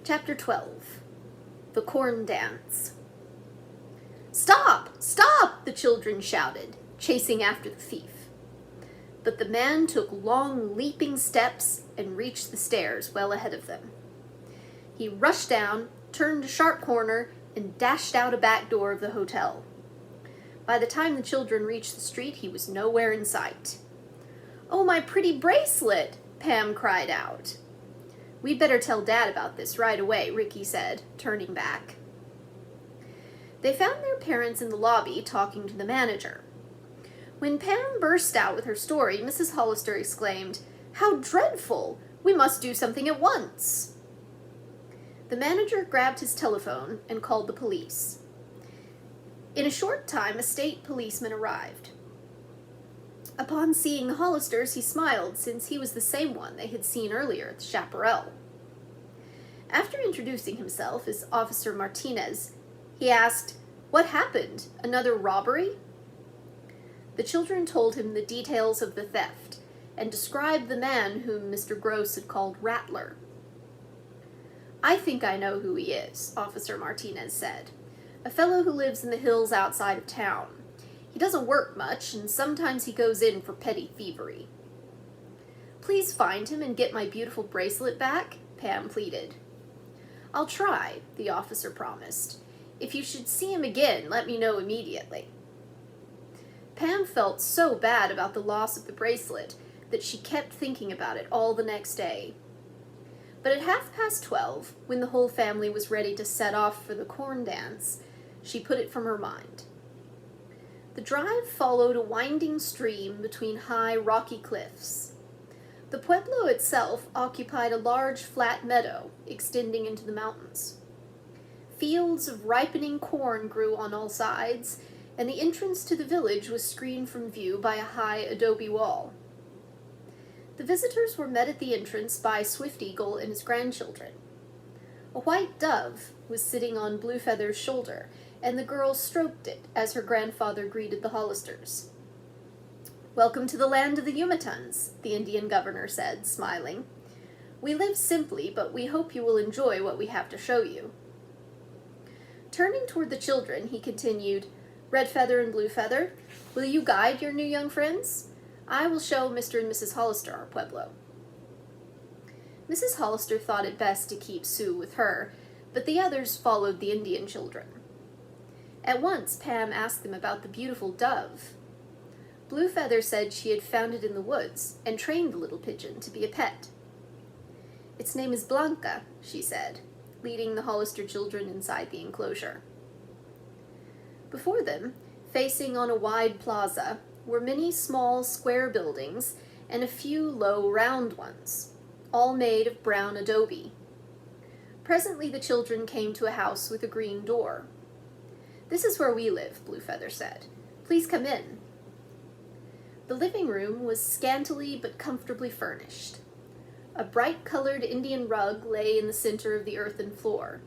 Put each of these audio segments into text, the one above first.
Chapter 12. The Corn Dance. "Stop! Stop!" the children shouted, chasing after the thief. But the man took long, leaping steps and reached the stairs well ahead of them. He rushed down, turned a sharp corner, and dashed out a back door of the hotel. By the time the children reached the street, he was nowhere in sight. "Oh, my pretty bracelet!" Pam cried out. "We'd better tell Dad about this right away," Ricky said, turning back. They found their parents in the lobby talking to the manager. When Pam burst out with her story, Mrs. Hollister exclaimed, "How dreadful! We must do something at once." The manager grabbed his telephone and called the police. In a short time, a state policeman arrived. Upon seeing the Hollisters, he smiled, since he was the same one they had seen earlier at the Chaparral. After introducing himself as Officer Martinez, he asked, "What happened? Another robbery?" The children told him the details of the theft, and described the man whom Mr. Gross had called Rattler. "I think I know who he is," Officer Martinez said. "A fellow who lives in the hills outside of town. He doesn't work much, and sometimes he goes in for petty thievery." "Please find him and get my beautiful bracelet back," Pam pleaded. "I'll try," the officer promised. "If you should see him again, let me know immediately." Pam felt so bad about the loss of the bracelet that she kept thinking about it all the next day. But at 12:30, when the whole family was ready to set off for the corn dance, she put it from her mind. The drive followed a winding stream between high, rocky cliffs. The pueblo itself occupied a large, flat meadow extending into the mountains. Fields of ripening corn grew on all sides, and the entrance to the village was screened from view by a high adobe wall. The visitors were met at the entrance by Swift Eagle and his grandchildren. A white dove was sitting on Blue Feather's shoulder, and the girl stroked it as her grandfather greeted the Hollisters. "Welcome to the land of the Yumatans," the Indian governor said, smiling. "We live simply, but we hope you will enjoy what we have to show you." Turning toward the children, he continued, "Red Feather and Blue Feather, will you guide your new young friends? I will show Mr. and Mrs. Hollister our pueblo." Mrs. Hollister thought it best to keep Sue with her, but the others followed the Indian children. At once, Pam asked them about the beautiful dove. Blue Feather said she had found it in the woods and trained the little pigeon to be a pet. "Its name is Blanca," she said, leading the Hollister children inside the enclosure. Before them, facing on a wide plaza, were many small square buildings and a few low round ones, all made of brown adobe. Presently the children came to a house with a green door. "This is where we live," Blue Feather said. "Please come in." The living room was scantily but comfortably furnished. A bright-colored Indian rug lay in the center of the earthen floor.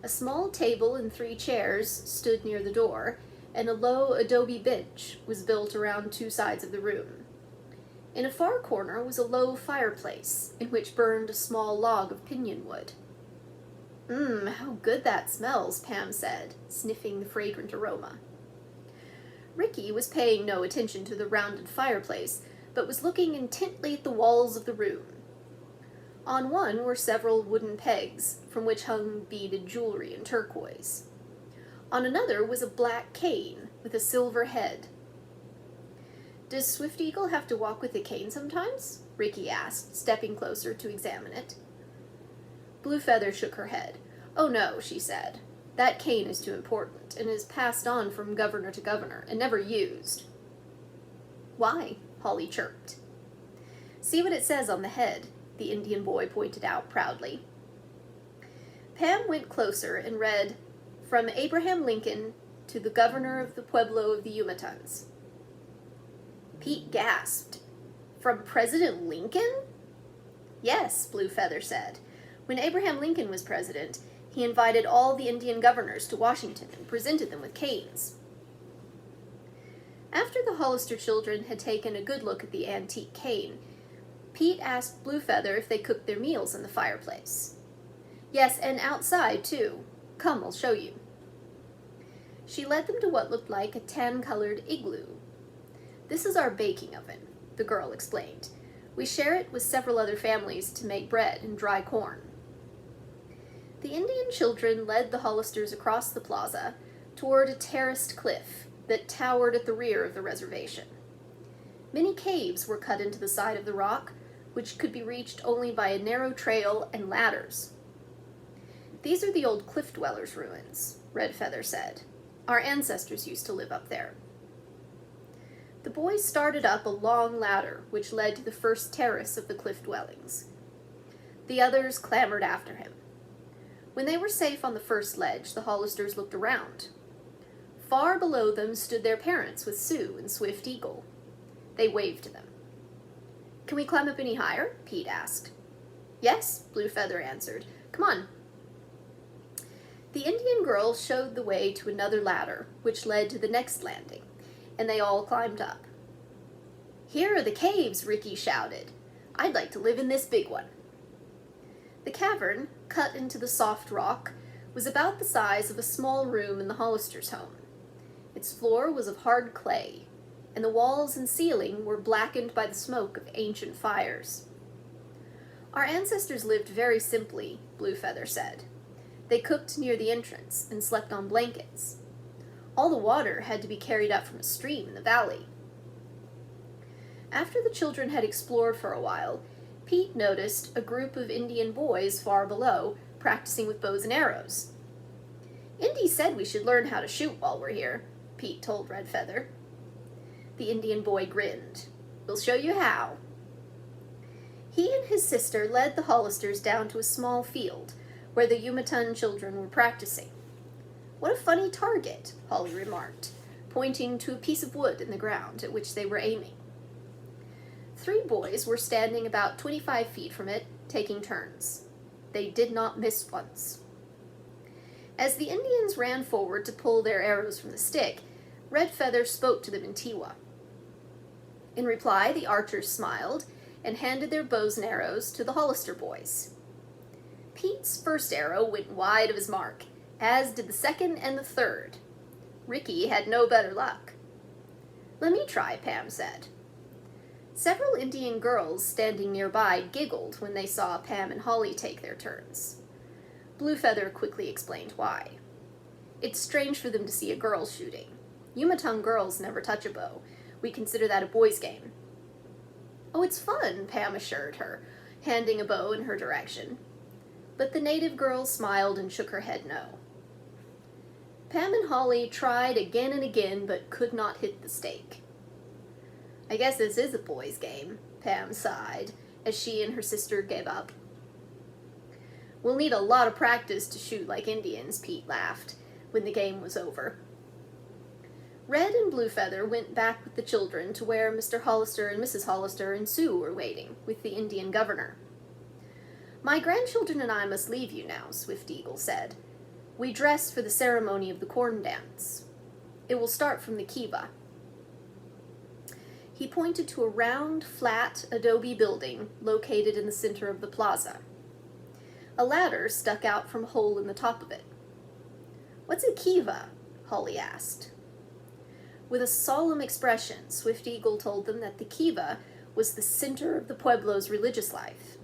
A small table and 3 chairs stood near the door, and a low adobe bench was built around 2 sides of the room. In a far corner was a low fireplace, in which burned a small log of piñon wood. How good that smells," Pam said, sniffing the fragrant aroma. Ricky was paying no attention to the rounded fireplace, but was looking intently at the walls of the room. On one were several wooden pegs, from which hung beaded jewelry in turquoise. On another was a black cane with a silver head. "Does Swift Eagle have to walk with a cane sometimes?" Ricky asked, stepping closer to examine it. Blue Feather shook her head. "Oh no," she said. "That cane is too important, and is passed on from governor to governor, and never used." "Why?" Holly chirped. "See what it says on the head," the Indian boy pointed out proudly. Pam went closer and read, "From Abraham Lincoln to the governor of the pueblo of the Yumatans." Pete gasped. "From President Lincoln?" "Yes," Blue Feather said. "When Abraham Lincoln was president, he invited all the Indian governors to Washington and presented them with canes." After the Hollister children had taken a good look at the antique cane, Pete asked Blue Feather if they cooked their meals in the fireplace. Yes, and outside, too. Come, I'll show you. She led them to what looked like a tan-colored igloo. This is our baking oven, the girl explained. We share it with several other families to make bread and dry corn. The Indian children led the Hollisters across the plaza toward a terraced cliff that towered at the rear of the reservation. Many caves were cut into the side of the rock, which could be reached only by a narrow trail and ladders. These are the old cliff dwellers' ruins, Red Feather said. Our ancestors used to live up there. The boy started up a long ladder which led to the first terrace of the cliff dwellings. The others clamored after him. When they were safe on the first ledge, the Hollisters looked around. Far below them stood their parents with Sue and Swift Eagle. They waved to them. Can we climb up any higher? Pete asked. Yes, Blue Feather answered. Come on. The Indian girl showed the way to another ladder, which led to the next landing, and they all climbed up. Here are the caves, Ricky shouted. I'd like to live in this big one. The cavern, cut into the soft rock, was about the size of a small room in the Hollisters' home. Its floor was of hard clay, and the walls and ceiling were blackened by the smoke of ancient fires. Our ancestors lived very simply, Blue Feather said. They cooked near the entrance and slept on blankets. All the water had to be carried up from a stream in the valley. After the children had explored for a while, Pete noticed a group of Indian boys far below, practicing with bows and arrows. Indy said we should learn how to shoot while we're here, Pete told Red Feather. The Indian boy grinned. We'll show you how. He and his sister led the Hollisters down to a small field, where the Yumatun children were practicing. What a funny target, Holly remarked, pointing to a piece of wood in the ground at which they were aiming. 3 boys were standing about 25 feet from it, taking turns. They did not miss once. As the Indians ran forward to pull their arrows from the stick, Red Feather spoke to them in Tiwa. In reply, the archers smiled and handed their bows and arrows to the Hollister boys. Pete's first arrow went wide of his mark, as did the second and the third. Ricky had no better luck. Let me try, Pam said. Several Indian girls standing nearby giggled when they saw Pam and Holly take their turns. Blue Feather quickly explained why. It's strange for them to see a girl shooting. Yumatun girls never touch a bow. We consider that a boys' game. Oh, it's fun, Pam assured her, handing a bow in her direction. But the native girl smiled and shook her head no. Pam and Holly tried again and again, but could not hit the stake. I guess this is a boys' game, Pam sighed, as she and her sister gave up. We'll need a lot of practice to shoot like Indians, Pete laughed, when the game was over. Red and Blue Feather went back with the children to where Mr. Hollister and Mrs. Hollister and Sue were waiting, with the Indian governor. My grandchildren and I must leave you now, Swift Eagle said. We dress for the ceremony of the corn dance. It will start from the kiva. He pointed to a round, flat adobe building located in the center of the plaza. A ladder stuck out from a hole in the top of it. What's a kiva? Holly asked. With a solemn expression, Swift Eagle told them that the kiva was the center of the pueblo's religious life.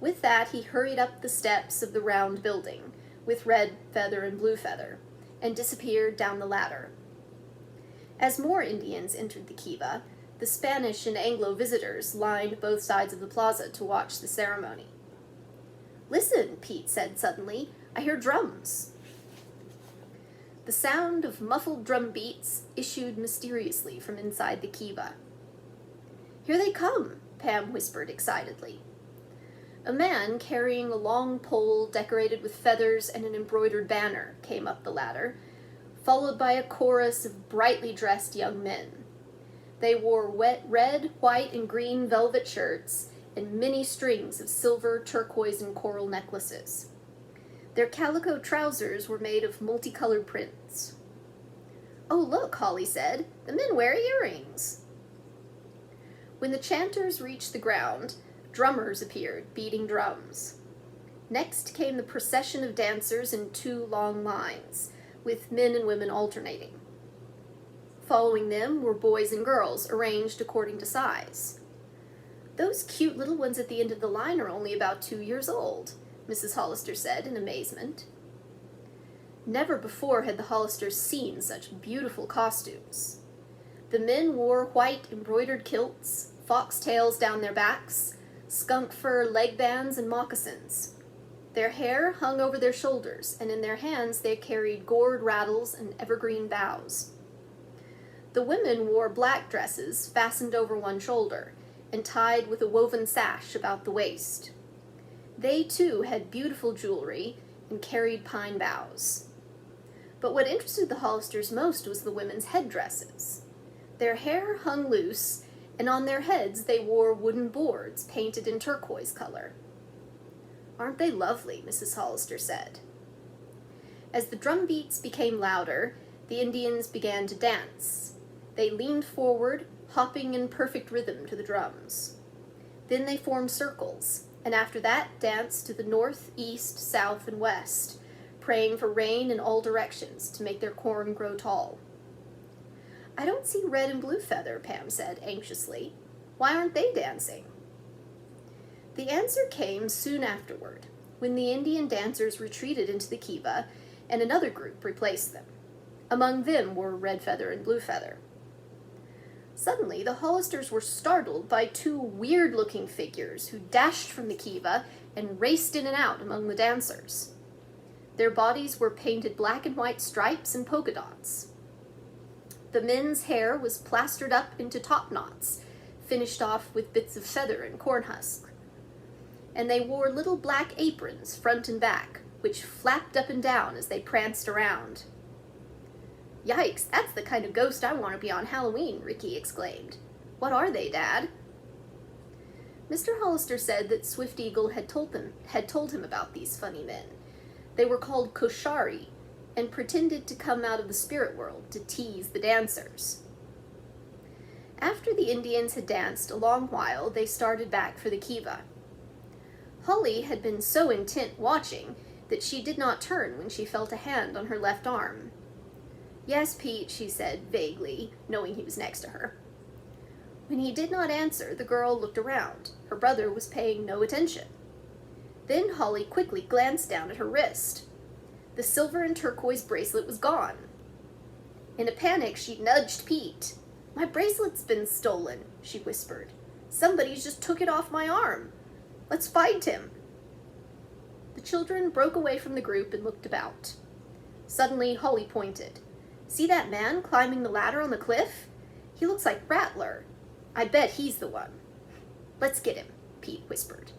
With that, he hurried up the steps of the round building, with Red Feather and Blue Feather, and disappeared down the ladder. As more Indians entered the kiva, the Spanish and Anglo visitors lined both sides of the plaza to watch the ceremony. Listen, Pete said suddenly, I hear drums. The sound of muffled drum beats issued mysteriously from inside the kiva. Here they come, Pam whispered excitedly. A man carrying a long pole decorated with feathers and an embroidered banner came up the ladder, followed by a chorus of brightly dressed young men. They wore wet red, white, and green velvet shirts and many strings of silver, turquoise, and coral necklaces. Their calico trousers were made of multicolored prints. Oh, look, Holly said, the men wear earrings. When the chanters reached the ground, drummers appeared, beating drums. Next came the procession of dancers in 2 long lines, with men and women alternating. Following them were boys and girls, arranged according to size. "Those cute little ones at the end of the line are only about 2 years old," Mrs. Hollister said in amazement. Never before had the Hollisters seen such beautiful costumes. The men wore white embroidered kilts, foxtails down their backs, skunk fur leg bands, and moccasins. Their hair hung over their shoulders, and in their hands they carried gourd rattles and evergreen boughs. The women wore black dresses fastened over one shoulder and tied with a woven sash about the waist. They, too, had beautiful jewelry and carried pine boughs. But what interested the Hollisters most was the women's headdresses. Their hair hung loose, and on their heads they wore wooden boards painted in turquoise color. "Aren't they lovely?" Mrs. Hollister said. As the drum beats became louder, the Indians began to dance. They leaned forward, hopping in perfect rhythm to the drums. Then they formed circles, and after that danced to the north, east, south, and west, praying for rain in all directions to make their corn grow tall. "I don't see Red and Blue Feather," Pam said anxiously. "Why aren't they dancing?" The answer came soon afterward, when the Indian dancers retreated into the kiva, and another group replaced them. Among them were Red Feather and Blue Feather. Suddenly, the Hollisters were startled by 2 weird-looking figures who dashed from the kiva and raced in and out among the dancers. Their bodies were painted black and white stripes and polka dots. The men's hair was plastered up into top knots, finished off with bits of feather and corn husk. And they wore little black aprons front and back, which flapped up and down as they pranced around. "Yikes, that's the kind of ghost I want to be on Halloween," Ricky exclaimed. "What are they, Dad?" Mr. Hollister said that Swift Eagle had told him about these funny men. They were called koshari, and pretended to come out of the spirit world to tease the dancers. After the Indians had danced a long while, they started back for the kiva. Holly had been so intent watching that she did not turn when she felt a hand on her left arm. "Yes, Pete," she said vaguely, knowing he was next to her. When he did not answer, the girl looked around. Her brother was paying no attention. Then Holly quickly glanced down at her wrist. The silver and turquoise bracelet was gone. In a panic, she nudged Pete. "My bracelet's been stolen," she whispered. "Somebody's just took it off my arm. Let's find him." The children broke away from the group and looked about. Suddenly, Holly pointed. "See that man climbing the ladder on the cliff? He looks like Rattler. I bet he's the one." "Let's get him," Pete whispered.